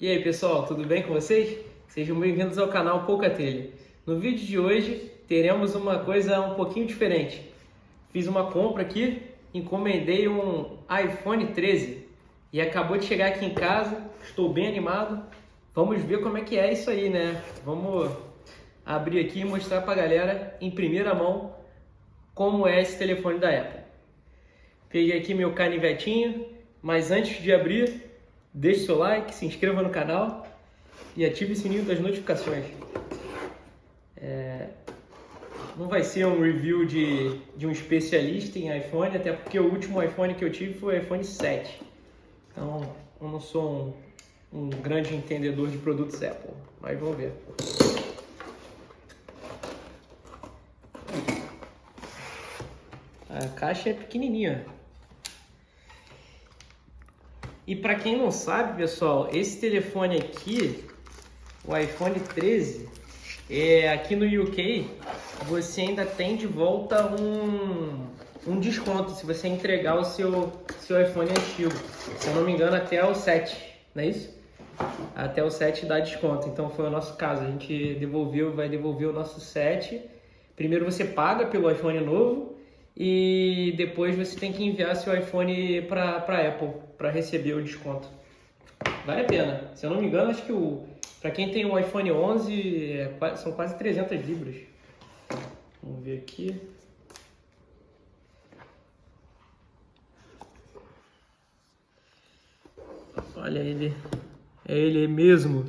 E aí pessoal, tudo bem com vocês? Sejam bem-vindos ao canal Pouca Telha. No vídeo de hoje teremos uma coisa um pouquinho diferente. Fiz uma compra aqui, encomendei um iPhone 13 e acabou de chegar aqui em casa, estou bem animado. Vamos ver como é que é isso aí, né? Vamos abrir aqui e mostrar pra galera em primeira mão como é esse telefone da Apple. Peguei aqui meu canivetinho, mas antes de abrir, deixe seu like, se inscreva no canal e ative o sininho das notificações. Não vai ser um review de um especialista em iPhone, até porque o último iPhone que eu tive foi o iPhone 7. Então, eu não sou um grande entendedor de produtos Apple, mas vamos ver. A caixa é pequenininha. E para quem não sabe, pessoal, esse telefone aqui, o iPhone 13, aqui no UK, você ainda tem de volta um desconto se você entregar o seu iPhone antigo. Se eu não me engano, até o 7, não é isso? Até o 7 dá desconto, então foi o nosso caso. A gente vai devolver o nosso 7. Primeiro você paga pelo iPhone novo e depois você tem que enviar seu iPhone para Apple para receber o desconto. Vale a pena. Se eu não me engano, acho que para quem tem um iPhone 11 são quase 300 libras. Vamos ver aqui. Olha ele. É ele mesmo.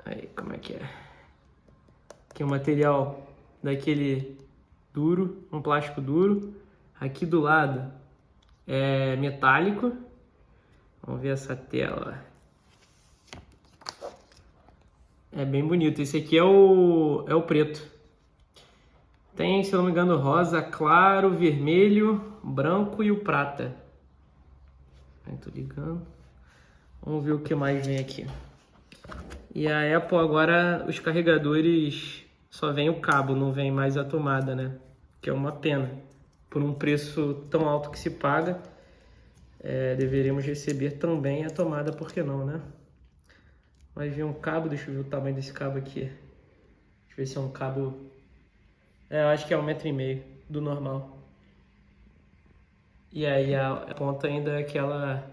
Aí, como é que é? Aqui o material daquele duro, um plástico duro. Aqui do lado é metálico. Vamos ver essa tela. É bem bonito. Esse aqui é o preto. Tem, se eu não me engano, rosa, claro, vermelho, branco e o prata. Tô ligando. Vamos ver o que mais vem aqui. E a Apple agora, os carregadores só vem o cabo, não vem mais a tomada, né? Que é uma pena. Por um preço tão alto que se paga, deveríamos receber também a tomada, por que não, né? Mas vem um cabo, deixa eu ver o tamanho desse cabo aqui. Deixa eu ver se é um cabo... eu acho que é 1,5 m do normal. E aí a ponta ainda é aquela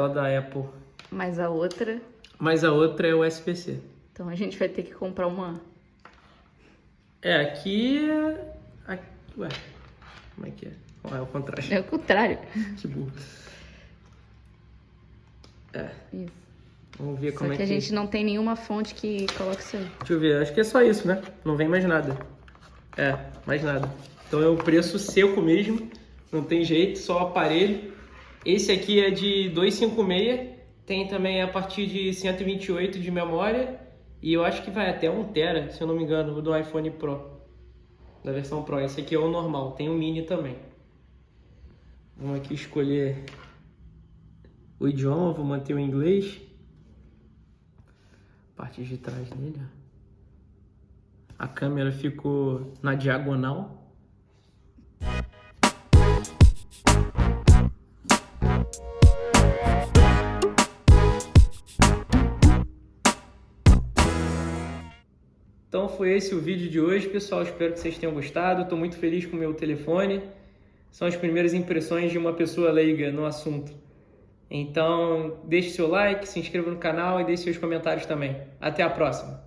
da Apple. Mas a outra... Mas a outra é o USB-C. Então a gente vai ter que comprar uma... Aqui... Ué, como é que é? É o contrário. É o contrário. Que burro. Isso. Vamos ver Só como é que que... a gente não tem nenhuma fonte que coloque isso aí. Deixa eu ver, acho que é só isso, né? Não vem mais nada. Mais nada. Então é o preço seco mesmo. Não tem jeito, só o aparelho. Esse aqui é de 256. Tem também a partir de 128 de memória. E eu acho que vai até 1 TB, se eu não me engano, do iPhone Pro. Da versão Pro. Esse aqui é o normal. Tem o Mini também. Vamos aqui escolher o idioma. Vou manter o inglês. Parte de trás dele. A câmera ficou na diagonal. Então foi esse o vídeo de hoje, pessoal. Espero que vocês tenham gostado. Estou muito feliz com o meu telefone. São as primeiras impressões de uma pessoa leiga no assunto. Então deixe seu like, se inscreva no canal e deixe seus comentários também. Até a próxima!